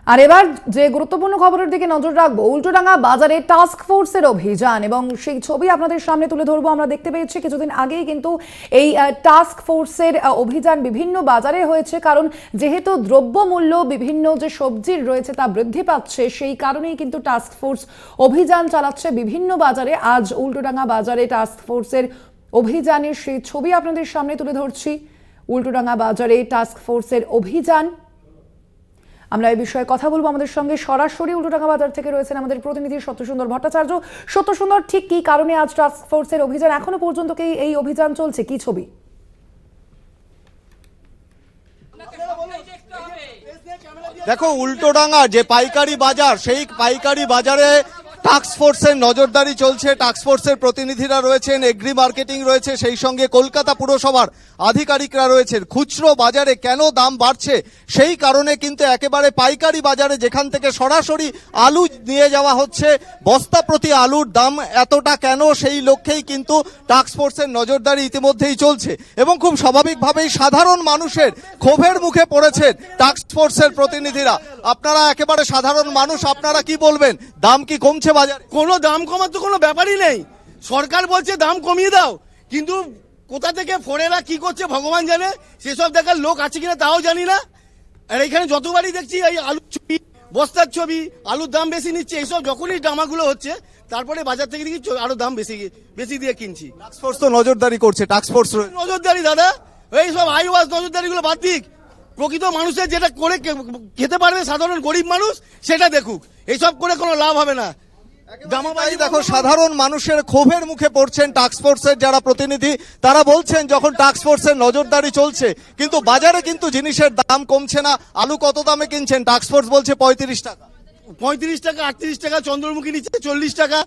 আর এবার যে গুরুত্বপূর্ণ খবরের দিকে নজর রাখবো, উল্টোডাঙ্গা বাজারে টাস্ক ফোর্সের অভিযান এবং সেই ছবি আপনাদের সামনে তুলে ধরবো। আমরা দেখতে পেয়েছি কিছুদিন আগেই কিন্তু এই টাস্ক ফোর্সের অভিযান বিভিন্ন বাজারে হয়েছে, কারণ যেহেতু দ্রব্যমূল্য বিভিন্ন যে সবজির রয়েছে তা বৃদ্ধি পাচ্ছে, সেই কারণেই কিন্তু টাস্ক ফোর্স অভিযান চালাচ্ছে বিভিন্ন বাজারে। আজ উল্টোডাঙ্গা বাজারে টাস্ক ফোর্সের অভিযানের সেই ছবি আপনাদের সামনে তুলে ধরছি। উল্টোডাঙ্গা বাজারে টাস্ক ফোর্সের অভিযান, আমরা এই বিষয়ে কথা বলবো। আমাদের সঙ্গে সরাসরি উল্টোডাঙ্গা বাজার থেকে রয়েছেন আমাদের প্রতিনিধি সত্যসুন্দর ভট্টাচার্য। সত্যসুন্দর, ঠিক কি কারণে আজ টাস্ক ফোর্সের অভিযান, এখনো পর্যন্ত কি এই অভিযান চলছে, কি ছবি? দেখো, উল্টোডাঙ্গা যে পাইকারি বাজার, সেই পাইকারি বাজারে টাস্ক ফোর্সের নজরদারি চলছে। টাস্ক ফোর্সের প্রতিনিধিরা রয়েছেন, এগ্রি মার্কেটিং রয়েছে, সেই সঙ্গে কলকাতা পুরসভার আধিকারিকরা রয়েছেন। খুচরো বাজারে কেন দাম বাড়ছে, সেই কারণে কিন্তু একেবারে পাইকারি বাজারে যেখান থেকে সরাসরি আলু নিয়ে যাওয়া হচ্ছে, বস্তা প্রতি আলুর দাম এতটা কেন, সেই লক্ষ্যেই কিন্তু টাস্ক ফোর্সের নজরদারি ইতিমধ্যেই চলছে। এবং খুব স্বাভাবিকভাবেই সাধারণ মানুষের ক্ষোভের মুখে পড়েছেন টাস্ক ফোর্সের প্রতিনিধিরা। আপনারা একেবারে সাধারণ মানুষ, আপনারা কি বলবেন? দাম কি কমছে বাজারে? কোনো দাম কমার তো কোনো ব্যাপারই নেই। সরকার বলছে দাম কমিয়ে দাও, কিন্তু কোথা থেকে ফোরেরা কি করছে ভগবান জানে। সেসব দেখার লোক আছে কিনা তাও জানি না। আর এখানে যতবারই দেখছি এই আলুর ছবি, বস্তার ছবি, আলুর দাম বেশি নিচ্ছে, এইসব যখনই জামাগুলো হচ্ছে তারপরে বাজার থেকে দেখি আরো দাম বেশি দিয়ে কিনছি। টাস্ক ফোর্স তো নজরদারি করছে, টাস্ক ফোর্স নজরদারি দাদা, এইসব আইওয়াস নজরদারি গুলো বাদ দিক, প্রকৃত মানুষের যেটা করে খেতে পারবে সাধারণ গরিব মানুষ সেটা দেখুক। এইসব করে কোনো লাভ হবে না। দেখো, সাধারণ মানুষের ক্ষোভের মুখে পড়ছেন টাস্ক ফোর্সের যারা প্রতিনিধি। তারা বলছেন যখন টাস্ক ফোর্সের নজরদারি চলছে কিন্তু বাজারে কিন্তু জিনিসের দাম কমছে না। আলু কত দামে কিনছেন? টাস্ক ফোর্স বলছে 35 টাকা, 35 টাকা, 38 টাকা, চন্দ্রমুখী নিচ্ছে 40 টাকা।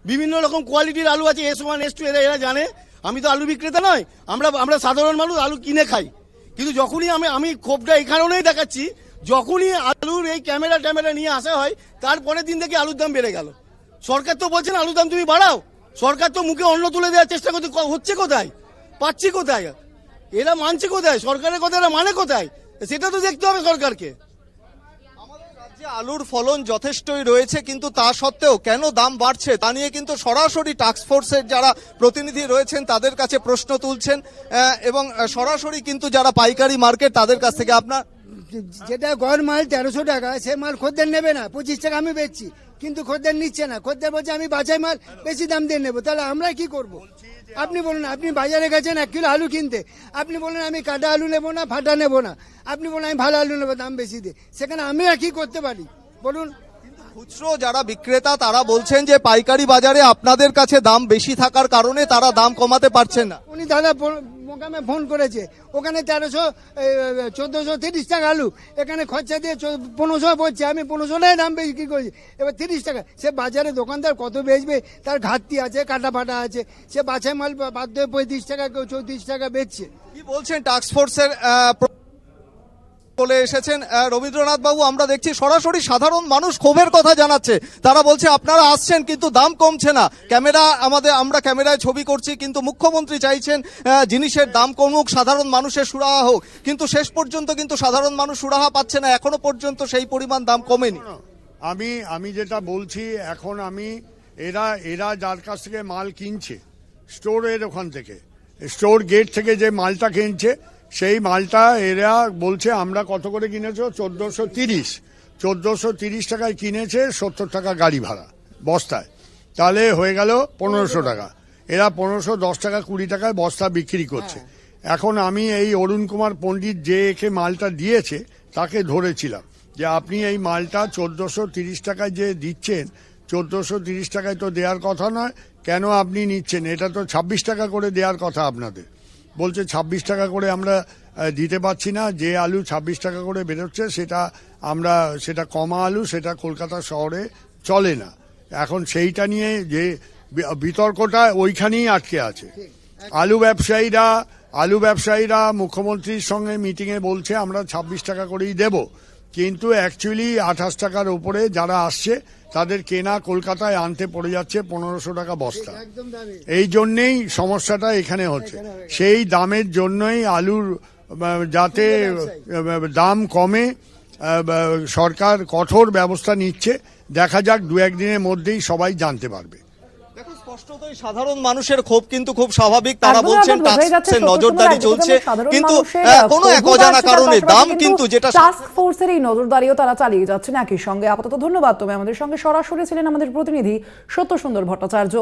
বিভিন্ন রকম কোয়ালিটির আলু আছে, S1 S2, এরা জানে। আমি তো আলু বিক্রেতা নয়, আমরা সাধারণ মানুষ আলু কিনে খাই। কিন্তু যখনই আমি ক্ষোভটা এই কারণেই দেখাচ্ছি, যখনই আলুর এই ক্যামেরা নিয়ে আসা হয় তারপরের দিন থেকে আলুর দাম বেড়ে গেল। সরকার তো বলছেন আলুর দাম তুমি বাড়াও, সরকার তো মুখে অন্ন তুলে দেওয়ার চেষ্টা করতে, হচ্ছে কোথায়, পাচ্ছি কোথায়, এরা মানছে কোথায়, সরকারের কথা এরা মানে কোথায়, সেটা তো দেখতে হবে সরকারকে। আমাদের রাজ্যে আলুর ফলন যথেষ্টই রয়েছে, কিন্তু তা সত্ত্বেও কেন দাম বাড়ছে তা নিয়ে কিন্তু সরাসরি টাস্ক ফোর্সের যারা প্রতিনিধি রয়েছেন তাদের কাছে প্রশ্ন তুলছেন এবং সরাসরি কিন্তু যারা পাইকারি মার্কেট তাদের কাছ থেকে আপনার যেটা গড় মাল 1300 টাকা, সে মাল খদ্দের নেবে না, 25 টাকা আমি বেচছি, কিন্তু খদ্দের নিচ্ছে না। খদ্দের বলছে আমি বাছাই মাল বেশি দাম দিয়ে নেবো, তাহলে আমরা কি করব? আপনি বলুন, আপনি বাজারে গেছেন 1 কিলো আলু কিনতে, আপনি বলুন আমি কাটা আলু নেবো না, ফাটা নেবো না, আপনি বলুন আমি ভালো আলু নেবো দাম বেশি দিয়ে, সেখানে আমরা কি করতে পারি বলুন? খুচরো যারা বিক্রেতা তারা বলছেন যে পাইকারি বাজারে আপনাদের কাছে দাম বেশি থাকার কারণে তারা দাম কমাতে পারছেন না। উনি দাদা মোকামে ফোন করেছে, ওখানে 1430 টাকা আলু, এখানে খরচা দিয়ে 1500 পড়ছে, আমি 1500 টাকায় দাম বিক্রি করেছি, এবার 30 টাকা। সে বাজারে দোকানদার কত বেচবে, তার ঘাটতি আছে, কাটা ফাটা আছে, সে বাছাই মাল বাধ্য হয়ে 35 টাকা, কেউ 34 টাকা বেচছে। কি বলছেন টাস্ক ফোর্সের বলে এসেছেন রবীন্দ্রনাথ বাবু? আমরা দেখছি সরাসরি সাধারণ মানুষ ক্ষোভের কথা জানাচ্ছে। তারা বলছে আপনারা আসছেন কিন্তু দাম কমছে না, আমরা ক্যামেরায় ছবি করছি, কিন্তু মুখ্যমন্ত্রী চাইছেন জিনিসের দাম কমুক, সাধারণ মানুষের সুরাহা হোক, কিন্তু শেষ পর্যন্ত কিন্তু সাধারণ মানুষ সুরাহা পাচ্ছে না, এখনো পর্যন্ত সেই পরিমাণ দাম কমেনি। আমি যেটা বলছি, এখন এরা যার কাছ থেকে মাল কিনছে, স্টোরের ওখান থেকে, স্টোর গেট থেকে যে মালটা কিনছে, সেই মালটা এরা বলছে আমরা কত করে কিনেছো, 1430 টাকায় কিনেছে, 70 টাকা গাড়ি ভাড়া বস্তায়, তাহলে হয়ে গেল 1500 টাকা। এরা 1510 টাকা 20 টাকায় বস্তা বিক্রি করছে। এখন আমি এই অরুণ কুমার পণ্ডিত যে একে মালটা দিয়েছে তাকে ধরেছিলাম যে আপনি এই মালটা 1430 টাকায় যে দিচ্ছেন, 1430 টাকায় তো দেওয়ার কথা নয়, কেন আপনি নিচ্ছেন? এটা তো 26 টাকা করে দেওয়ার কথা আপনাদের। বলছে 26 টাকা করে আমরা দিতে পারছি না, যে আলু 26 টাকা করে বেরোচ্ছে সেটা কমা আলু, সেটা কলকাতা শহরে চলে না। এখন সেইটা নিয়ে যে বিতর্কটা ওইখানেই আটকে আছে। আলু ব্যবসায়ীরা মুখ্যমন্ত্রীর সঙ্গে মিটিংয়ে বলছে আমরা 26 টাকা করেই দেব, কিন্তু অ্যাকচুয়ালি 28 টাকার উপরে যারা আসছে তাদের কেনা কলকাতায় আনতে পড়ে যাচ্ছে 1500 টাকা বস্তা। এই জন্যেই সমস্যাটা এখানে হচ্ছে। সেই দামের জন্যই আলুর যাতে দাম কমে সরকার কঠোর ব্যবস্থা নিচ্ছে, দেখা যাক দু একদিনের মধ্যেই সবাই জানতে পারবে। দেখো স্পষ্টতই সাধারণ মানুষের ক্ষোভ কিন্তু খুব স্বাভাবিক, তারা একদমই বলছেন একদম বোঝাই যাচ্ছে, টাস্ক সত্য নজরদারি সময় চলছে, একদম সাধারণ কিন্তু মানুষের কোনো এক ক্ষোভ অজানা আছে, কারণে তার দাম পাশাপাশি কিন্তু যেটা টাস্ক ফোর্সের এই নজরদারিও তারা চালিয়ে যাচ্ছেন একই সঙ্গে। আপাতত ধন্যবাদ, তবে আমাদের সঙ্গে সরাসরি ছিলেন আমাদের প্রতিনিধি সত্য সুন্দর ভট্টাচার্য।